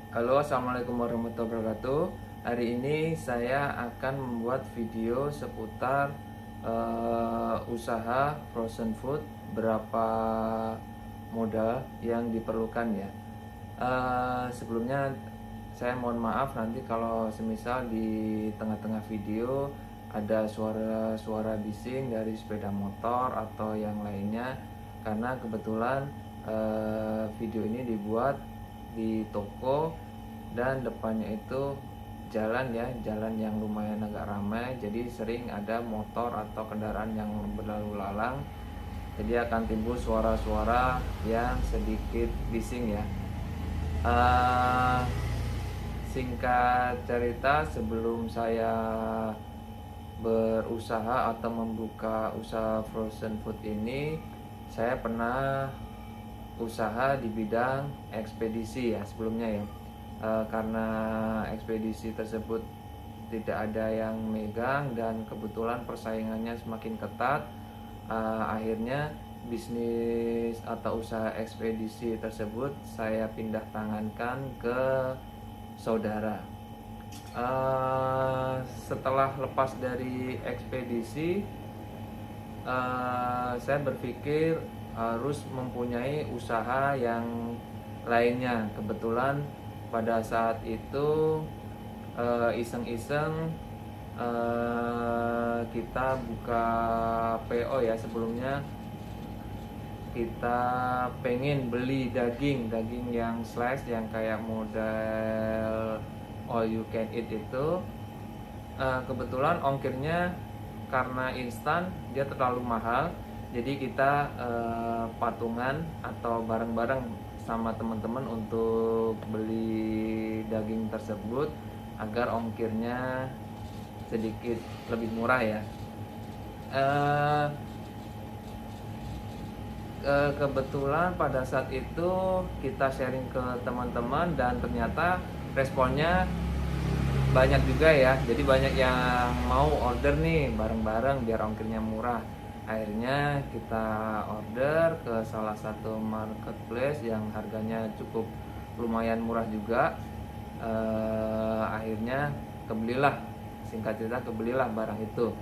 Halo, assalamualaikum warahmatullahi wabarakatuh. Hari ini saya akan membuat video seputar usaha frozen food, berapa modal yang diperlukan ya. Sebelumnya saya mohon maaf nanti kalau semisal di tengah-tengah video ada suara-suara bising dari sepeda motor atau yang lainnya, karena kebetulan video ini dibuat di toko dan depannya itu jalan ya, jalan yang lumayan agak ramai, jadi sering ada motor atau kendaraan yang berlalu lalang, jadi akan timbul suara-suara yang sedikit bising ya. Singkat cerita, sebelum saya berusaha atau membuka usaha frozen food ini, saya pernah usaha di bidang ekspedisi ya sebelumnya ya. Karena ekspedisi tersebut tidak ada yang megang dan kebetulan persaingannya semakin ketat, akhirnya bisnis atau usaha ekspedisi tersebut saya pindah tangankan ke saudara. Setelah lepas dari ekspedisi, saya berpikir harus mempunyai usaha yang lainnya. Kebetulan pada saat itu iseng-iseng kita buka PO ya. Sebelumnya kita pengen beli daging yang slice, yang kayak model all you can eat itu. Kebetulan ongkirnya karena instan dia terlalu mahal, jadi kita patungan atau bareng-bareng sama teman-teman untuk beli daging tersebut agar ongkirnya sedikit lebih murah ya. Kebetulan pada saat itu kita sharing ke teman-teman dan ternyata responnya banyak juga ya, jadi banyak yang mau order nih bareng-bareng biar ongkirnya murah. Akhirnya kita order ke salah satu marketplace yang harganya cukup lumayan murah juga. Akhirnya kebelilah, singkat cerita kebelilah barang itu.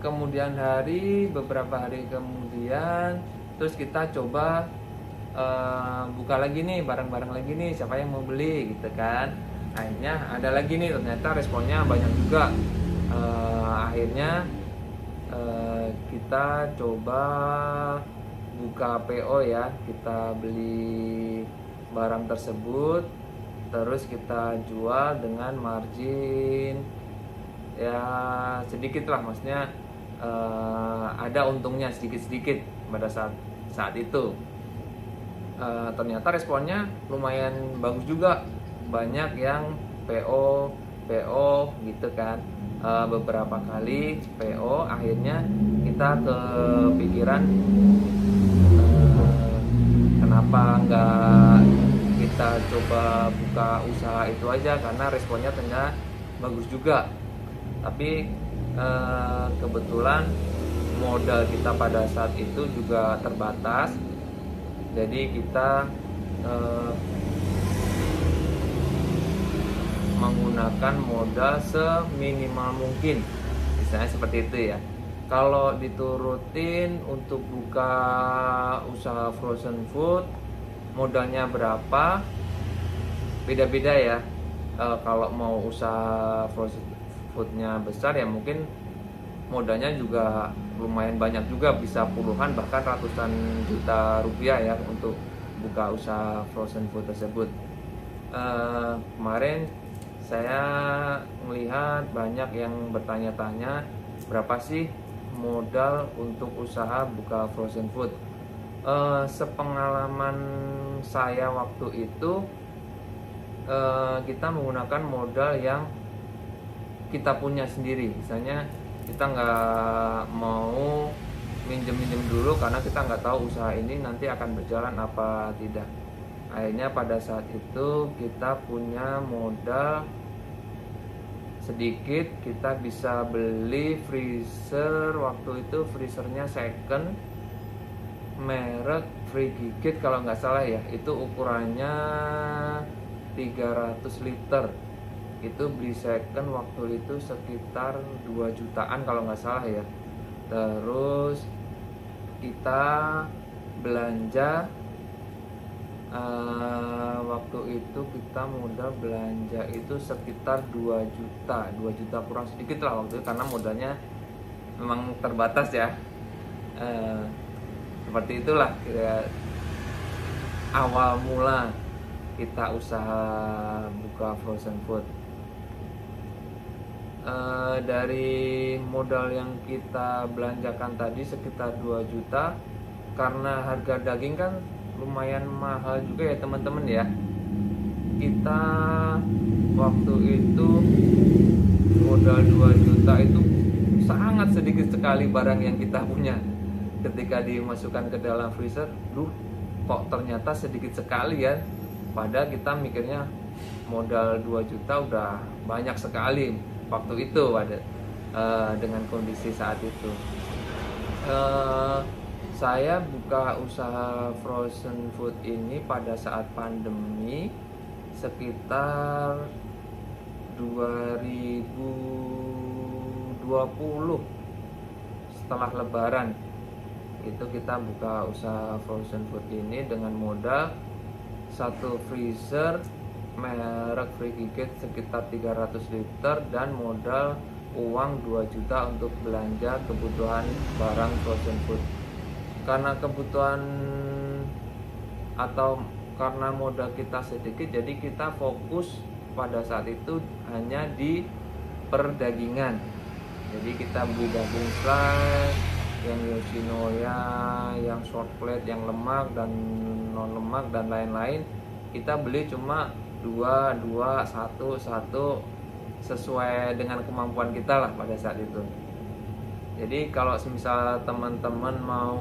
Kemudian beberapa hari kemudian, terus kita coba buka lagi nih, barang-barang lagi nih, siapa yang mau beli gitu kan. Akhirnya ada lagi nih, ternyata responnya banyak juga. Akhirnya kita coba buka PO ya, kita beli barang tersebut, terus kita jual dengan margin ya sedikit lah, maksudnya ada untungnya sedikit-sedikit pada saat itu. Ternyata responnya lumayan bagus juga, banyak yang PO gitu kan. Beberapa kali PO, akhirnya kita kepikiran kenapa nggak kita coba buka usaha itu aja, karena responnya ternyata bagus juga. Tapi kebetulan modal kita pada saat itu juga terbatas, jadi kita menggunakan modal seminimal mungkin, misalnya seperti itu ya. Kalau diturutin untuk buka usaha frozen food, modalnya berapa beda-beda ya. Kalau mau usaha frozen foodnya besar ya mungkin modalnya juga lumayan banyak juga, bisa puluhan bahkan ratusan juta rupiah ya untuk buka usaha frozen food tersebut. Kemarin saya melihat banyak yang bertanya-tanya berapa sih modal untuk usaha buka frozen food. Sepengalaman saya waktu itu, kita menggunakan modal yang kita punya sendiri. Misalnya kita nggak mau minjem dulu karena kita nggak tahu usaha ini nanti akan berjalan apa tidak. Akhirnya pada saat itu kita punya modal sedikit, kita bisa beli freezer. Waktu itu freezernya second merek Frigigit kalau nggak salah ya, itu ukurannya 300 liter. Itu beli second waktu itu sekitar 2 jutaan kalau nggak salah ya. Terus kita belanja waktu itu kita modal belanja itu sekitar 2 juta, 2 juta kurang sedikit lah waktu itu, karena modalnya memang terbatas ya. Seperti itulah kira awal mula kita usaha buka frozen food. Dari modal yang kita belanjakan tadi sekitar 2 juta, karena harga daging kan lumayan mahal juga ya teman-teman ya. Kita waktu itu modal 2 juta itu sangat sedikit sekali barang yang kita punya. Ketika dimasukkan ke dalam freezer, kok ternyata sedikit sekali ya. Padahal kita mikirnya modal 2 juta udah banyak sekali waktu itu dengan kondisi saat itu. Saya buka usaha frozen food ini pada saat pandemi sekitar 2020, setelah lebaran itu kita buka usaha frozen food ini dengan modal satu freezer merek Frigigit sekitar 300 liter dan modal uang 2 juta untuk belanja kebutuhan barang frozen food. Karena kebutuhan atau karena modal kita sedikit, jadi kita fokus pada saat itu hanya di perdagingan. Jadi kita beli daging slice, yang Yoshinoya, yang short plate, yang lemak dan non lemak dan lain-lain. Kita beli cuma 2, 1 sesuai dengan kemampuan kita lah pada saat itu. Jadi kalau misal teman-teman mau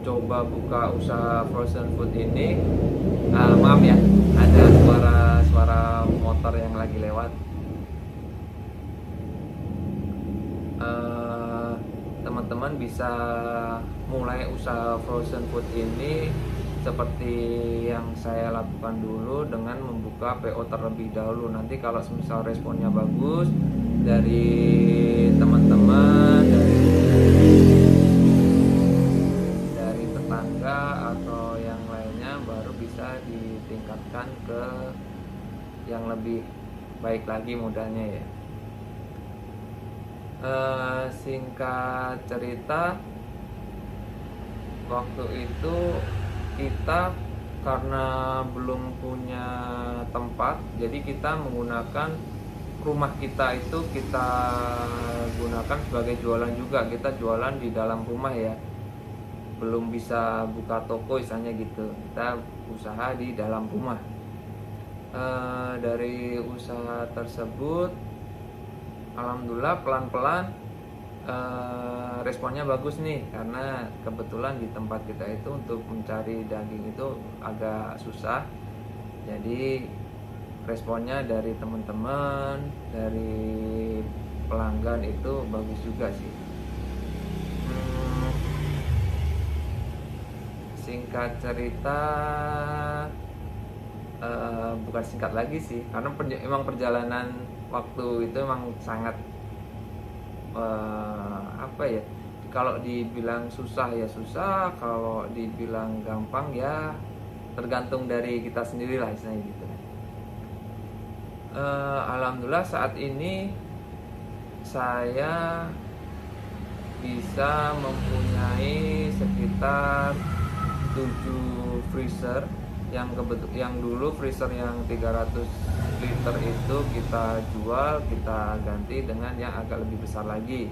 coba buka usaha frozen food ini, maaf ya, ada suara motor yang lagi lewat. Teman-teman bisa mulai usaha frozen food ini seperti yang saya lakukan dulu dengan membuka PO terlebih dahulu. Nanti kalau misal responnya bagus dari teman-teman, dari tetangga atau yang lainnya, baru bisa ditingkatkan ke yang lebih baik lagi modalnya ya. Singkat cerita, waktu itu kita karena belum punya tempat, jadi kita menggunakan rumah kita itu kita gunakan sebagai jualan juga. Kita jualan di dalam rumah ya, belum bisa buka toko misalnya gitu, kita usaha di dalam rumah. Dari usaha tersebut alhamdulillah pelan-pelan responnya bagus nih, karena kebetulan di tempat kita itu untuk mencari daging itu agak susah. Jadi responnya dari teman-teman, dari pelanggan itu bagus juga sih. Singkat cerita, bukan singkat lagi sih, karena emang perjalanan waktu itu emang sangat apa ya, kalau dibilang susah ya susah, kalau dibilang gampang ya tergantung dari kita sendiri lah istilahnya gitu. Alhamdulillah saat ini saya bisa mempunyai sekitar 7 freezer yang dulu freezer yang 300 liter itu kita jual, kita ganti dengan yang agak lebih besar lagi.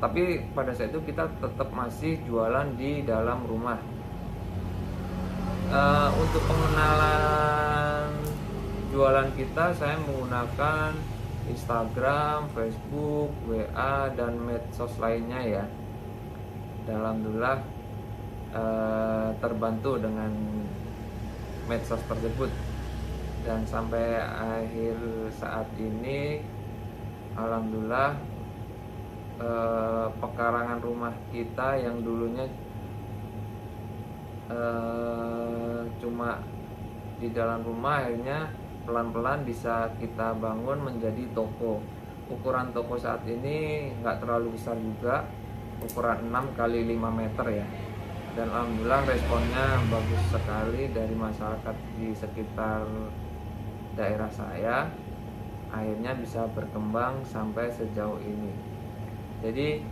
Tapi pada saat itu kita tetap masih jualan di dalam rumah. Untuk pengenalan jualan kita, saya menggunakan Instagram, Facebook, WA, dan medsos lainnya ya. Alhamdulillah terbantu dengan medsos tersebut, dan sampai akhir saat ini alhamdulillah pekarangan rumah kita yang dulunya cuma di dalam rumah, akhirnya pelan-pelan bisa kita bangun menjadi toko. Ukuran toko saat ini nggak terlalu besar juga, ukuran 6 kali 5 meter ya. Dan alhamdulillah responnya bagus sekali dari masyarakat di sekitar daerah saya. Akhirnya bisa berkembang sampai sejauh ini. Jadi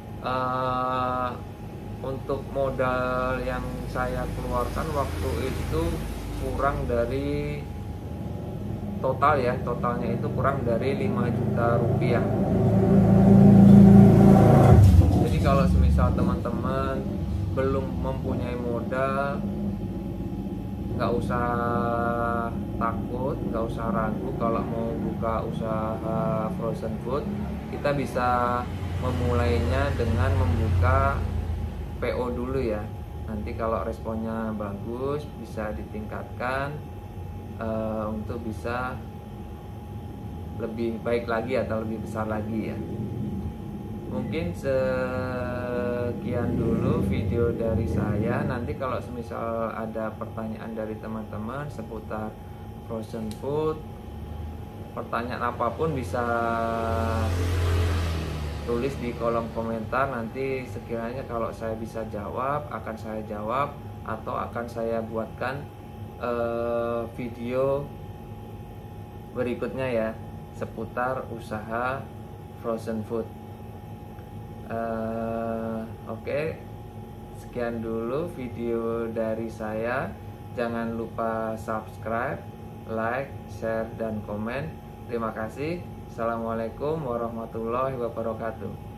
untuk modal yang saya keluarkan waktu itu kurang dari totalnya itu kurang dari 5 juta rupiah. Jadi kalau semisal teman-teman belum mempunyai modal, nggak usah takut, nggak usah ragu kalau mau buka usaha frozen food. Kita bisa memulainya dengan membuka PO dulu ya. Nanti kalau responnya bagus bisa ditingkatkan untuk bisa lebih baik lagi atau lebih besar lagi ya. Mungkin sekian dulu video dari saya. Nanti kalau semisal ada pertanyaan dari teman-teman seputar frozen food, pertanyaan apapun bisa tulis di kolom komentar. Nanti sekiranya kalau saya bisa jawab, akan saya jawab, atau akan saya buatkan video berikutnya ya seputar usaha frozen food. Oke, sekian dulu video dari saya. Jangan lupa subscribe, like, share, dan komen. Terima kasih. Assalamualaikum warahmatullahi wabarakatuh.